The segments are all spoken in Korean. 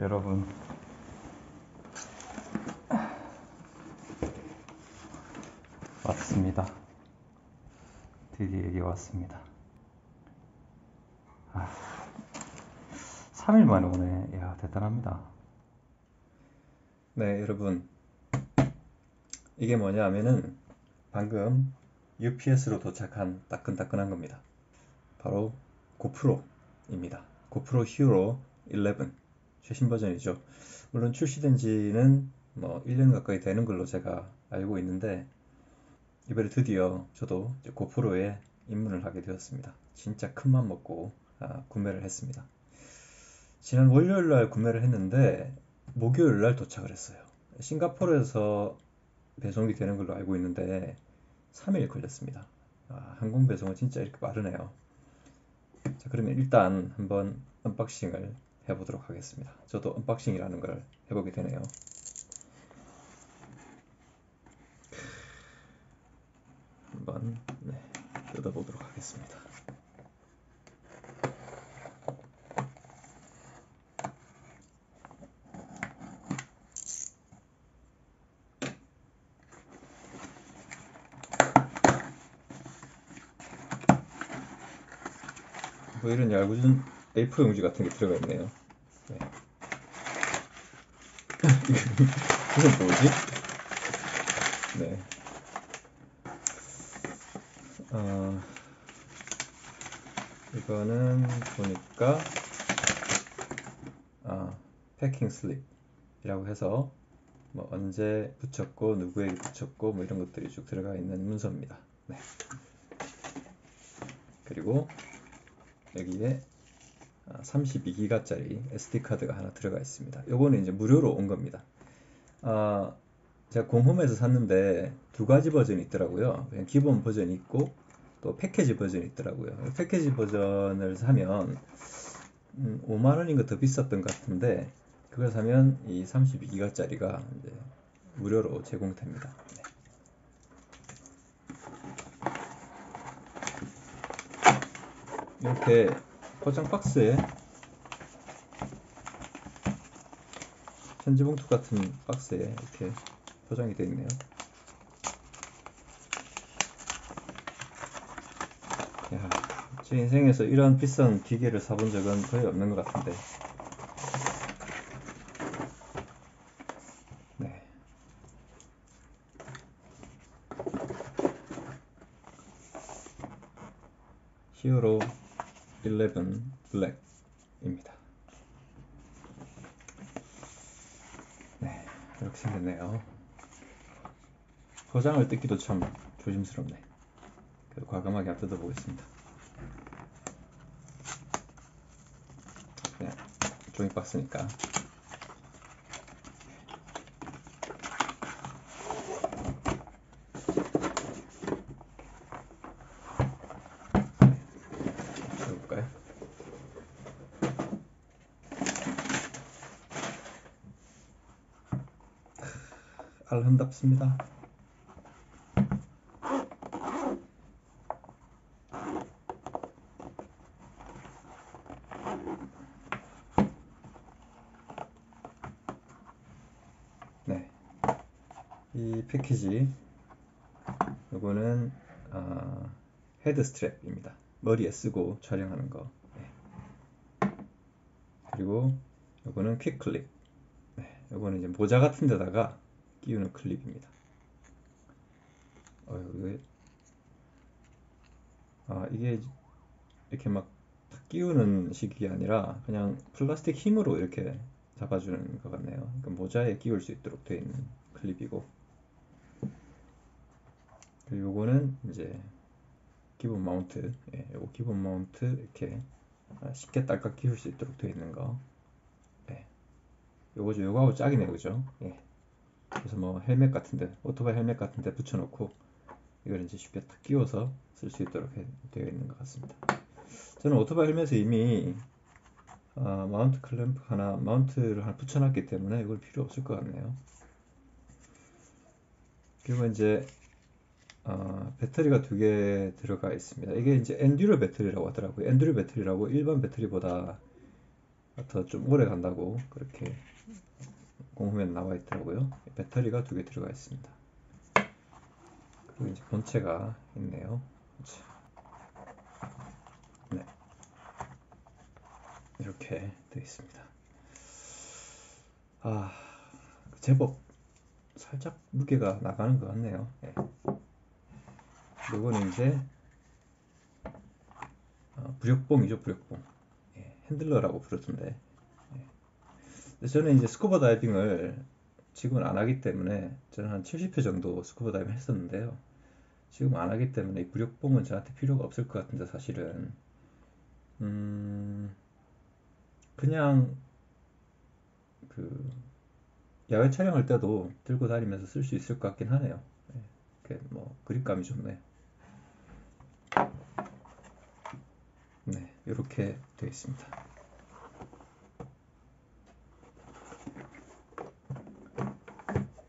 여러분, 왔습니다. 드디어 여기 왔습니다. 3일 만에 오네. 이야, 대단합니다. 네, 여러분, 이게 뭐냐 하면은 방금 UPS로 도착한 따끈따끈한 겁니다. 바로 고프로입니다. 고프로 히어로 11 최신 버전이죠. 물론 출시된 지는 뭐 1년 가까이 되는 걸로 제가 알고 있는데, 이번에 드디어 저도 이제 고프로에 입문을 하게 되었습니다. 진짜 큰맘 먹고 구매를 했습니다. 지난 월요일 날 구매를 했는데 목요일 날 도착을 했어요. 싱가포르에서 배송이 되는 걸로 알고 있는데 3일 걸렸습니다. 항공 배송은 진짜 이렇게 빠르네요. 자, 그러면 일단 한번 언박싱을 해보도록 하겠습니다. 저도 언박싱이라는 걸 해보게 되네요. 한번 뜯어보도록 하겠습니다. 뭐 이런 얇은 A4 용지 같은 게 들어가 있네요. 네. 이건 뭐지? 네. 이거는 보니까 패킹 슬립이라고 해서 뭐 언제 붙였고 누구에게 붙였고 뭐 이런 것들이 쭉 들어가 있는 문서입니다. 네. 그리고 여기에 32기가짜리 SD카드가 하나 들어가 있습니다. 요거는 이제 무료로 온 겁니다. 제가 공홈에서 샀는데 두 가지 버전이 있더라고요. 그냥 기본 버전이 있고 또 패키지 버전이 있더라고요. 패키지 버전을 사면 5만원인가 더 비쌌던 것 같은데, 그걸 사면 이 32기가짜리가 이제 무료로 제공됩니다. 네. 이렇게 포장 박스에 편지봉투 같은 박스에 이렇게 포장이 되어 있네요. 야, 제 인생에서 이런 비싼 기계를 사본 적은 거의 없는 것 같은데. 네. 히어로 11 블랙입니다. 네, 이렇게 생겼네요. 포장을 뜯기도 참 조심스럽네. 그래도 과감하게 한번 뜯어보겠습니다. 네, 종이박스니까. 볼까요? 알흔답습니다. 네, 이 패키지, 이거는 헤드 스트랩입니다. 머리에 쓰고 촬영하는 거. 네. 그리고 이거는 퀵 클립. 네, 이거는 이제 모자 같은 데다가 끼우는 클립입니다. 이게 이렇게 막 끼우는 식이 아니라 그냥 플라스틱 힘으로 이렇게 잡아주는 것 같네요. 그러니까 모자에 끼울 수 있도록 되어 있는 클립이고, 그리고 요거는 이제 기본 마운트. 요거 기본 마운트 이렇게 쉽게 딸깍 끼울 수 있도록 되어 있는 거. 네. 요거죠. 요거하고 짝이네요, 그죠? 예. 그래서 뭐 헬멧 같은데, 오토바이 헬멧 같은데 붙여놓고 이걸 이제 쉽게 딱 끼워서 쓸 수 있도록 되어 있는 것 같습니다. 저는 오토바이 헬멧에 이미 마운트 클램프 마운트를 하나 붙여놨기 때문에 이걸 필요 없을 것 같네요. 그리고 이제 배터리가 두 개 들어가 있습니다. 이게 이제 엔듀로 배터리라고 하더라고요. 엔듀로 배터리라고 일반 배터리보다 더 좀 오래 간다고 그렇게 공홈에 나와 있더라고요. 배터리가 2개 들어가 있습니다. 그리고 이제 본체가 있네요. 네, 이렇게 되어 있습니다. 제법 살짝 무게가 나가는 것 같네요. 네. 이거는 이제 부력봉이죠, 부력봉. 예, 핸들러라고 부르던데. 예. 저는 이제 스쿠버 다이빙을 지금은 안 하기 때문에 저는 한 70회 정도 스쿠버 다이빙 했었는데요. 지금 안 하기 때문에 이 부력봉은 저한테 필요가 없을 것 같은데 사실은 그냥 그 야외 촬영할 때도 들고 다니면서 쓸 수 있을 것 같긴 하네요. 예, 뭐 그립감이 좋네. 네, 이렇게 되어 있습니다.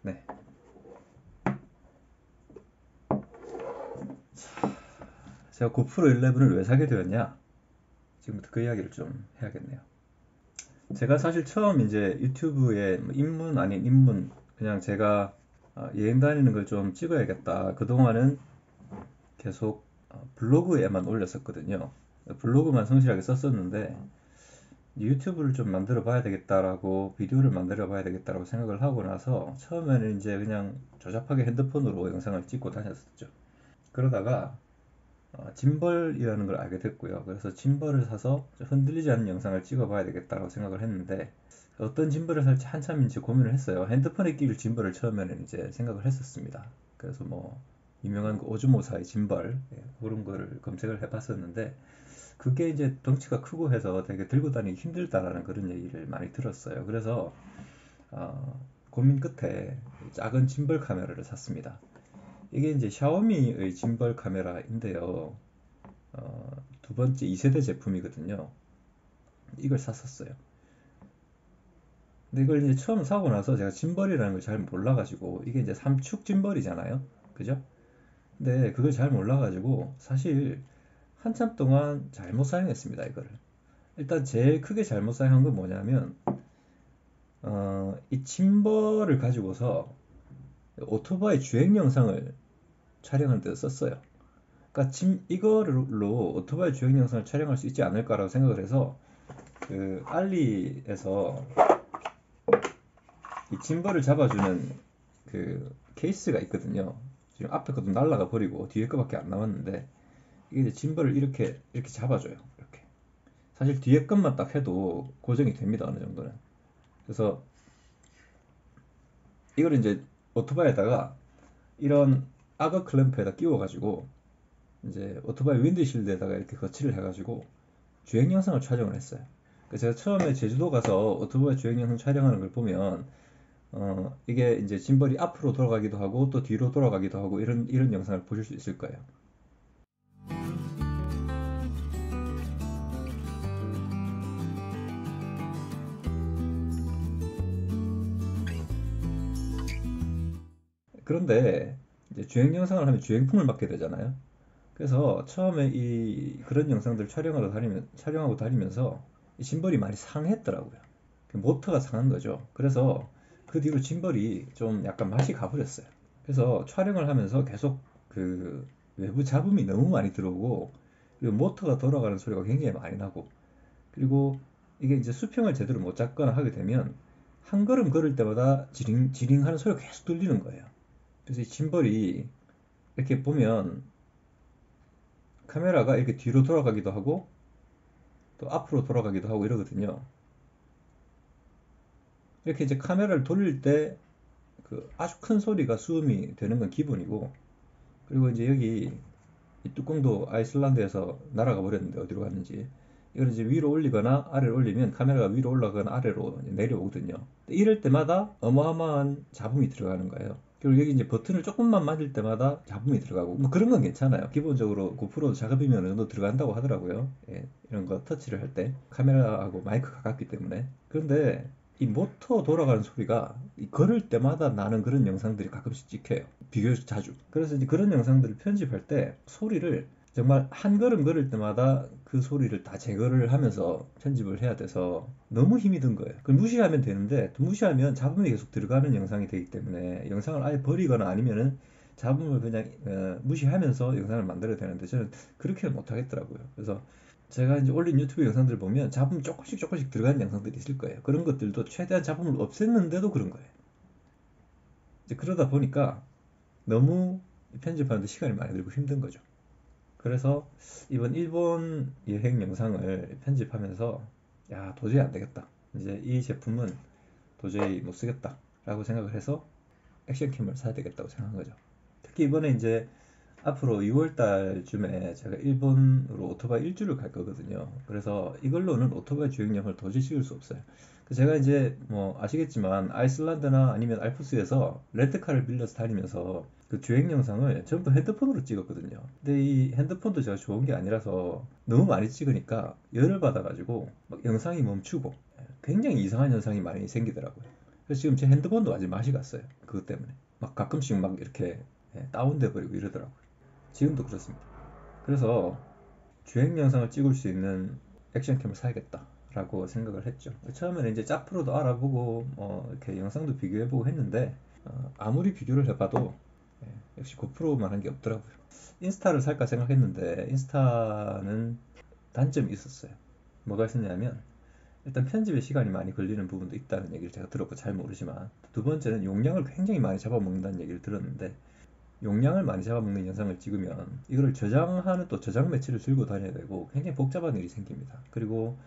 네. 제가 고프로 11을 왜 사게 되었냐? 지금부터 그 이야기를 좀 해야겠네요. 제가 사실 처음 이제 유튜브에 입문 아닌 입문 그냥 제가 여행 다니는 걸 좀 찍어야겠다. 그동안은 계속 블로그에만 올렸었거든요. 블로그만 성실하게 썼었는데 유튜브를 좀 만들어 봐야 되겠다라고 비디오를 만들어 봐야 되겠다라고 생각을 하고 나서 처음에는 이제 그냥 조잡하게 핸드폰으로 영상을 찍고 다녔었죠. 그러다가 짐벌이라는 걸 알게 됐고요. 그래서 짐벌을 사서 흔들리지 않는 영상을 찍어봐야 되겠다고 생각을 했는데 어떤 짐벌을 살지 한참 이제 고민을 했어요. 핸드폰에 끼울 짐벌을 처음에는 이제 생각을 했었습니다. 그래서 뭐 유명한 그 오즈모사의 짐벌 그런 거를 검색을 해봤었는데 그게 이제 덩치가 크고 해서 되게 들고 다니기 힘들다라는 그런 얘기를 많이 들었어요. 그래서 고민 끝에 작은 짐벌 카메라를 샀습니다. 이게 이제 샤오미의 짐벌 카메라인데요. 두 번째 2세대 제품이거든요. 이걸 샀었어요. 근데 이걸 이제 처음 사고 나서 제가 짐벌이라는 걸 잘 몰라가지고 이게 이제 삼축 짐벌이잖아요. 그죠? 근데 그걸 잘 몰라가지고 사실 한참 동안 잘못 사용했습니다. 이거를. 일단 제일 크게 잘못 사용한 건 뭐냐면 이 짐벌을 가지고서 오토바이 주행 영상을 촬영하는 데 썼어요. 그러니까 이거로 오토바이 주행 영상을 촬영할 수 있지 않을까라고 생각을 해서 그 알리에서 이 짐벌을 잡아주는 그 케이스가 있거든요. 지금 앞에 것도 날라가 버리고 뒤에 거밖에 안 남았는데 이게 이제 짐벌을 이렇게 잡아줘요. 이렇게. 사실 뒤에 것만 딱 해도 고정이 됩니다. 어느 정도는. 그래서 이걸 이제 오토바이에다가 이런 악어 클램프에다 끼워가지고 이제 오토바이 윈드실드에다가 이렇게 거치를 해가지고 주행 영상을 촬영을 했어요. 제가 처음에 제주도 가서 오토바이 주행 영상 촬영하는 걸 보면 이게 이제 짐벌이 앞으로 돌아가기도 하고 또 뒤로 돌아가기도 하고 이런 영상을 보실 수 있을 거예요. 그런데 이제 주행 영상을 하면 주행풍을 맞게 되잖아요. 그래서 처음에 그런 영상들 촬영하고 다니면서 이 짐벌이 많이 상했더라고요. 그 모터가 상한 거죠. 그래서 그 뒤로 짐벌이 좀 약간 맛이 가버렸어요. 그래서 촬영을 하면서 계속 그 외부 잡음이 너무 많이 들어오고 그리고 모터가 돌아가는 소리가 굉장히 많이 나고 그리고 이게 이제 수평을 제대로 못 잡거나 하게 되면 한 걸음 걸을 때마다 지링 하는 소리가 계속 들리는 거예요. 그래서 이 짐벌이 이렇게 보면 카메라가 이렇게 뒤로 돌아가기도 하고 또 앞으로 돌아가기도 하고 이러거든요. 이렇게 이제 카메라를 돌릴 때 그 아주 큰 소리가 수음이 되는 건 기본이고 그리고 이제 여기 이 뚜껑도 아이슬란드에서 날아가 버렸는데 어디로 갔는지 이걸 이제 위로 올리거나 아래로 올리면 카메라가 위로 올라가거나 아래로 내려오거든요. 이럴 때마다 어마어마한 잡음이 들어가는 거예요. 그리고 여기 이제 버튼을 조금만 맞을 때마다 잡음이 들어가고 뭐 그런 건 괜찮아요. 기본적으로 고프로 작업이면 어느 정도 들어간다고 하더라고요. 예, 이런 거 터치를 할 때 카메라하고 마이크가 가깝기 때문에. 그런데 이 모터 돌아가는 소리가 걸을 때마다 나는 그런 영상들이 가끔씩 찍혀요. 비교적 자주. 그래서 이제 그런 영상들을 편집할 때 소리를 정말 한 걸음 걸을 때마다 그 소리를 다 제거를 하면서 편집을 해야 돼서 너무 힘이 든 거예요. 그걸 무시하면 되는데 무시하면 잡음이 계속 들어가는 영상이 되기 때문에 영상을 아예 버리거나 아니면은 잡음을 그냥 무시하면서 영상을 만들어야 되는데 저는 그렇게는 못 하겠더라고요. 그래서 제가 이제 올린 유튜브 영상들 보면 잡음 조금씩 조금씩 들어가는 영상들이 있을 거예요. 그런 것들도 최대한 잡음을 없앴는데도 그런 거예요. 이제 그러다 보니까 너무 편집하는데 시간이 많이 들고 힘든 거죠. 그래서 이번 일본 여행 영상을 편집하면서 야 도저히 안 되겠다. 이제 이 제품은 도저히 못 쓰겠다 라고 생각을 해서 액션캠을 사야 되겠다고 생각한 거죠. 특히 이번에 이제 앞으로 6월 달쯤에 제가 일본으로 오토바이 일주를 갈 거거든요. 그래서 이걸로는 오토바이 주행영상을 도저히 찍을 수 없어요. 제가 이제 뭐 아시겠지만 아이슬란드나 아니면 알프스에서 렌트카를 빌려서 다니면서 그 주행 영상을 전부 핸드폰으로 찍었거든요. 근데 이 핸드폰도 제가 좋은 게 아니라서 너무 많이 찍으니까 열을 받아가지고 막 영상이 멈추고 굉장히 이상한 현상이 많이 생기더라고요. 그래서 지금 제 핸드폰도 아직 맛이 갔어요. 그것 때문에 막 가끔씩 막 이렇게 다운돼 버리고 이러더라고요. 지금도 그렇습니다. 그래서 주행 영상을 찍을 수 있는 액션캠을 사야겠다라고 생각을 했죠. 처음에는 이제 짝프로도 알아보고 이렇게 영상도 비교해보고 했는데 아무리 비교를 해봐도 역시 고프로만 한 게 없더라고요. 인스타를 살까 생각했는데 인스타는 단점이 있었어요. 뭐가 있었냐면 일단 편집에 시간이 많이 걸리는 부분도 있다는 얘기를 제가 들었고 잘 모르지만 두 번째는 용량을 굉장히 많이 잡아먹는다는 얘기를 들었는데 용량을 많이 잡아먹는 영상을 찍으면 이거를 저장하는 또 저장 매치를 들고 다녀야 되고 굉장히 복잡한 일이 생깁니다. 그리고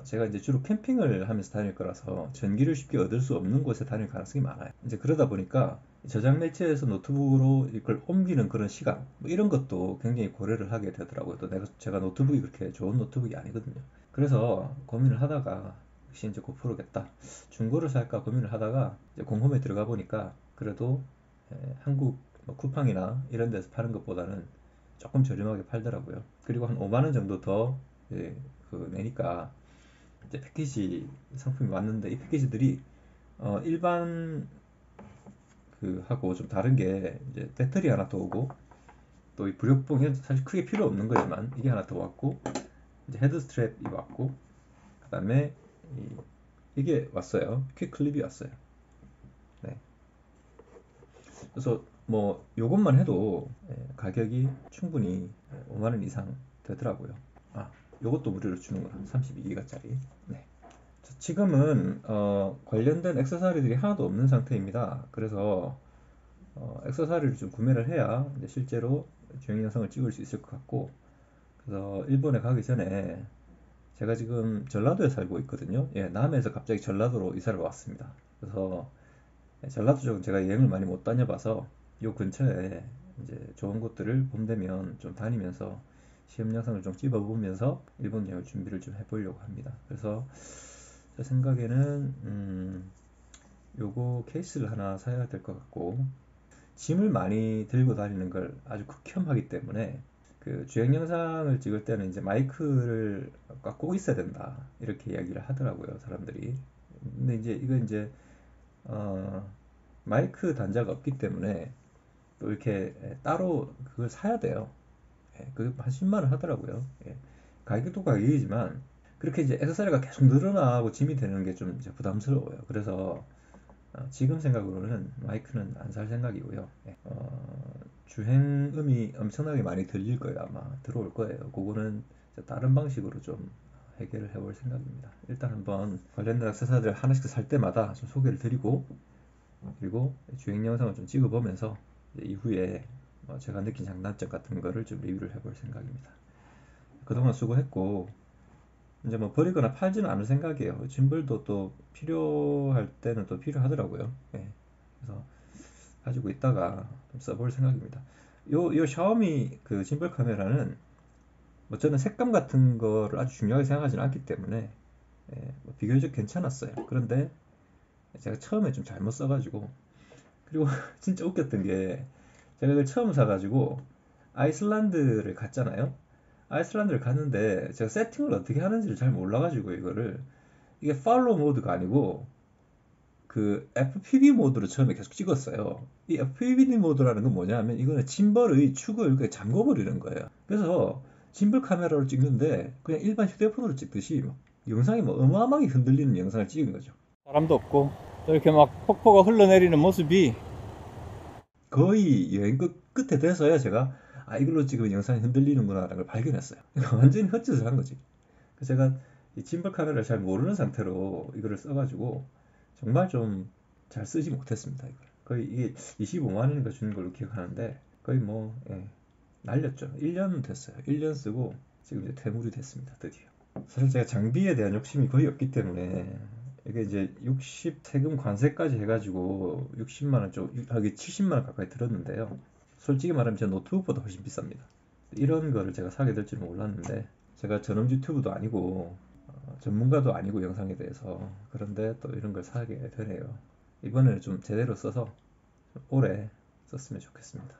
제가 이제 주로 캠핑을 하면서 다닐 거라서 전기를 쉽게 얻을 수 없는 곳에 다닐 가능성이 많아요. 이제 그러다 보니까 저장 매체에서 노트북으로 이걸 옮기는 그런 시간 뭐 이런 것도 굉장히 고려를 하게 되더라고요. 또 제가 노트북이 그렇게 좋은 노트북이 아니거든요. 그래서 고민을 하다가 역시 이제 고프로겠다. 중고를 살까 고민을 하다가 이제 공홈에 들어가 보니까 그래도 한국 뭐 쿠팡이나 이런 데서 파는 것보다는 조금 저렴하게 팔더라고요. 그리고 한 5만 원 정도 더 내니까 이제 패키지 상품이 왔는데 이 패키지들이 일반 그 하고 좀 다른 게 이제 배터리 하나 더 오고 또 이 부력봉이 사실 크게 필요 없는 거지만 이게 하나 더 왔고 이제 헤드 스트랩이 왔고 그다음에 이게 왔어요. 퀵 클립이 왔어요. 네. 그래서 뭐 요것만 해도 가격이 충분히 5만 원 이상 되더라고요. 아, 요것도 무료로 주는구나. 32기가짜리. 네. 지금은 관련된 액세서리들이 하나도 없는 상태입니다. 그래서 액세서리를 좀 구매를 해야 이제 실제로 주행 영상을 찍을 수 있을 것 같고 그래서 일본에 가기 전에 제가 지금 전라도에 살고 있거든요. 예, 남해에서 갑자기 전라도로 이사를 왔습니다. 그래서 전라도 쪽은 제가 여행을 많이 못 다녀봐서 요 근처에 이제 좋은 곳들을 봄 되면 좀 다니면서 시험 영상을 좀 찍어보면서 일본 여행을 준비를 좀 해보려고 합니다. 그래서 제 생각에는 요거 케이스를 하나 사야 될 것 같고 짐을 많이 들고 다니는 걸 아주 극혐하기 때문에 그 주행 영상을 찍을 때는 이제 마이크를 꼭 있어야 된다 이렇게 이야기를 하더라고요 사람들이. 근데 이제 이거 이제 마이크 단자가 없기 때문에 또 이렇게 따로 그걸 사야 돼요. 그한 10만 원 하더라고요. 가격도 가격이지만 그렇게 이제 액세서리가 계속 늘어나고 짐이 되는 게 좀 부담스러워요. 그래서 지금 생각으로는 마이크는 안 살 생각이고요. 주행음이 엄청나게 많이 들릴 거예요. 아마 들어올 거예요. 그거는 다른 방식으로 좀 해결을 해볼 생각입니다. 일단 한번 관련된 액세서리를 하나씩 살 때마다 좀 소개를 드리고 그리고 주행 영상을 좀 찍어보면서 이후에 제가 느낀 장단점 같은 거를 좀 리뷰를 해볼 생각입니다. 그동안 수고했고 이제 뭐 버리거나 팔지는 않을 생각이에요. 짐벌도 또 필요할 때는 또 필요하더라고요. 그래서 가지고 있다가 좀 써볼 생각입니다. 요 샤오미 그 짐벌 카메라는 뭐 저는 색감 같은 거를 아주 중요하게 생각하지는 않기 때문에 뭐 비교적 괜찮았어요. 그런데 제가 처음에 좀 잘못 써가지고 그리고 진짜 웃겼던 게 제가 이걸 처음 사가지고 아이슬란드를 갔잖아요. 아이슬란드를 갔는데 제가 세팅을 어떻게 하는지를 잘 몰라가지고 이거를 이게 팔로우 모드가 아니고 그 FPV 모드로 처음에 계속 찍었어요. 이 FPV 모드라는 건 뭐냐면 이거는 짐벌의 축을 그냥 잠궈버리는 거예요. 그래서 짐벌 카메라로 찍는데 그냥 일반 휴대폰으로 찍듯이 막 영상이 뭐 어마어마하게 흔들리는 영상을 찍은 거죠. 사람도 없고 이렇게 막 폭포가 흘러내리는 모습이 거의 여행 끝에 돼서야 제가 이걸로 찍으면 영상이 흔들리는구나 라는 걸 발견했어요. 완전히 헛짓을 한 거지. 그래서 제가 이 짐벌 카메라를 잘 모르는 상태로 이거를 써가지고 정말 좀 잘 쓰지 못했습니다. 이걸. 거의 이게 25만 원인가 주는 걸로 기억하는데 거의 뭐 날렸죠. 1년 됐어요. 1년 쓰고 지금 이제 퇴물이 됐습니다. 드디어. 사실 제가 장비에 대한 욕심이 거의 없기 때문에 이게 이제 60 세금 관세까지 해가지고 60만 원 쪽, 70만 원 가까이 들었는데요. 솔직히 말하면 제 노트북보다 훨씬 비쌉니다. 이런 거를 제가 사게 될 줄은 몰랐는데 제가 전업 유튜브도 아니고 전문가도 아니고 영상에 대해서 그런데 또 이런 걸 사게 되네요. 이번에는 좀 제대로 써서 오래 썼으면 좋겠습니다.